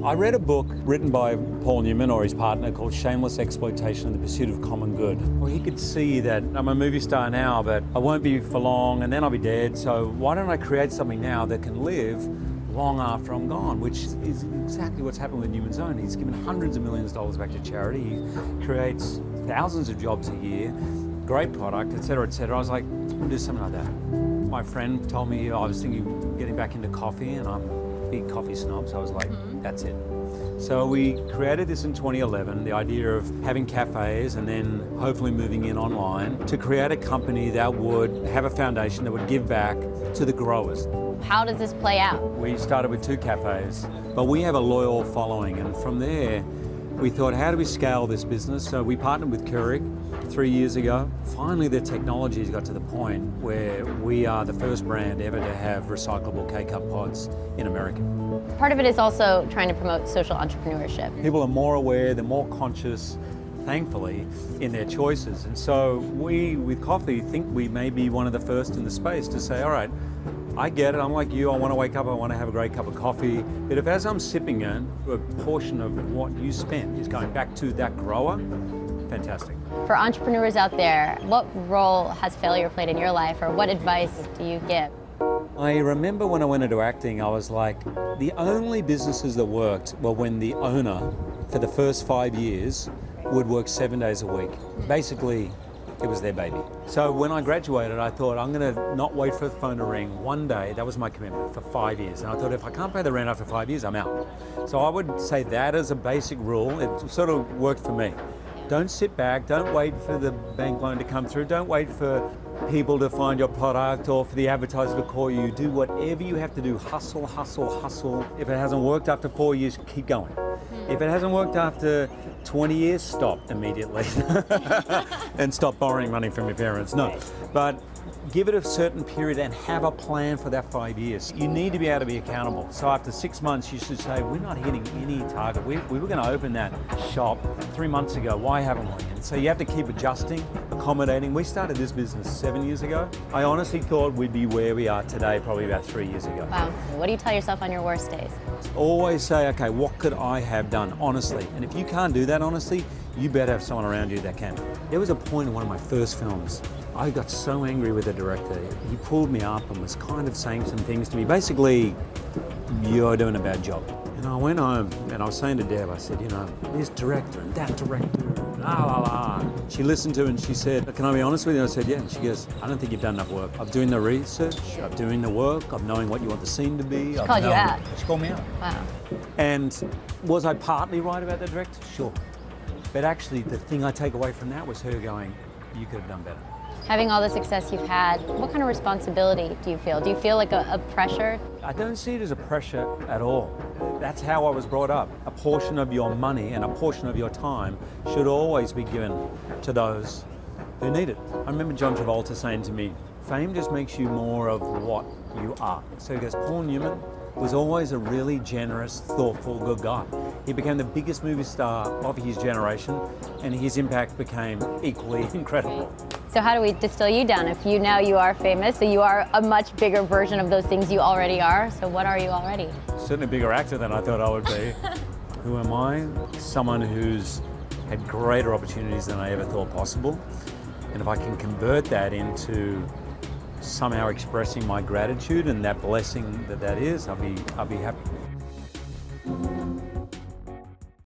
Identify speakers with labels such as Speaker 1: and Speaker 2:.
Speaker 1: I read a book written by Paul Newman or his partner called Shameless Exploitation and the Pursuit of Common Good. Well, he could see that I'm a movie star now, but I won't be for long and then I'll be dead. So why don't I create something now that can live long after I'm gone, which is exactly what's happened with Newmans Own. He's given hundreds of millions of dollars back to charity. He creates thousands of jobs a year, great product, et cetera, et cetera. I was like, I'll do something like that. My friend told me I was thinking of getting back into coffee, and I'm a big coffee snob, so I was like, that's it. So we created this in 2011, the idea of having cafes and then hopefully moving in online to create a company that would have a foundation that would give back to the growers.
Speaker 2: How does this play out?
Speaker 1: We started with 2 cafes, but we have a loyal following, and from there we thought, how do we scale this business? So we partnered with Keurig 3 years ago. Finally, the technology's got to the point where we are the first brand ever to have recyclable K-Cup pods in America.
Speaker 2: Part of it is also trying to promote social entrepreneurship.
Speaker 1: People are more aware, they're more conscious, thankfully, in their choices. And so we, with coffee, think we may be one of the first in the space to say, all right, I get it, I'm like you, I want to wake up, I want to have a great cup of coffee. But if as I'm sipping it, a portion of what you spent is going back to that grower, fantastic.
Speaker 2: For entrepreneurs out there, what role has failure played in your life, or what advice do you give?
Speaker 1: I remember when I went into acting, I was like, the only businesses that worked were when the owner, for the first 5 years, would work 7 days a week. Basically, it was their baby. So when I graduated, I thought, I'm gonna not wait for the phone to ring. One day, that was my commitment for 5 years. And I thought, if I can't pay the rent after 5 years, I'm out. So I would say that as a basic rule. It sort of worked for me. Don't sit back, don't wait for the bank loan to come through, don't wait for people to find your product or for the advertiser to call you. Do whatever you have to do, hustle, hustle, hustle. If it hasn't worked after 4 years, keep going. If it hasn't worked after 20 years, stop immediately and stop borrowing money from your parents. No, but give it a certain period and have a plan for that 5 years. You need to be able to be accountable. So after 6 months, you should say, we're not hitting any target. We were going to open that shop 3 months ago. Why haven't we? And so you have to keep adjusting, accommodating. We started this business 7 years ago. I honestly thought we'd be where we are today probably about 3 years ago.
Speaker 2: Wow. What do you tell yourself on your worst days?
Speaker 1: Always say, okay, what could I have done honestly? And if you can't do that honestly, you better have someone around you that can. There was a point in one of my first films, I got so angry with the director. He pulled me up and was kind of saying some things to me. Basically, you're doing a bad job. And I went home and I was saying to Deb, I said, you know, this director and that director, la la la. She listened to it and she said, can I be honest with you? I said, yeah. And she goes, I don't think you've done enough work. I'm doing the research, I'm doing the work, I'm knowing what you want the scene to be.
Speaker 2: She called you out.
Speaker 1: She called me out.
Speaker 2: Wow.
Speaker 1: And was I partly right about the director? Sure. But actually the thing I take away from that was her going, you could have done better.
Speaker 2: Having all the success you've had, what kind of responsibility do you feel? Do you feel like a pressure?
Speaker 1: I don't see it as a pressure at all. That's how I was brought up. A portion of your money and a portion of your time should always be given to those who need it. I remember John Travolta saying to me, fame just makes you more of what you are. So he goes, Paul Newman was always a really generous, thoughtful, good guy. He became the biggest movie star of his generation, and his impact became equally incredible.
Speaker 2: So how do we distill you down? If you are famous, so you are a much bigger version of those things you already are, so what are you already?
Speaker 1: Certainly a bigger actor than I thought I would be. Who am I? Someone who's had greater opportunities than I ever thought possible. And if I can convert that into somehow expressing my gratitude and that blessing that is, I'll be happy.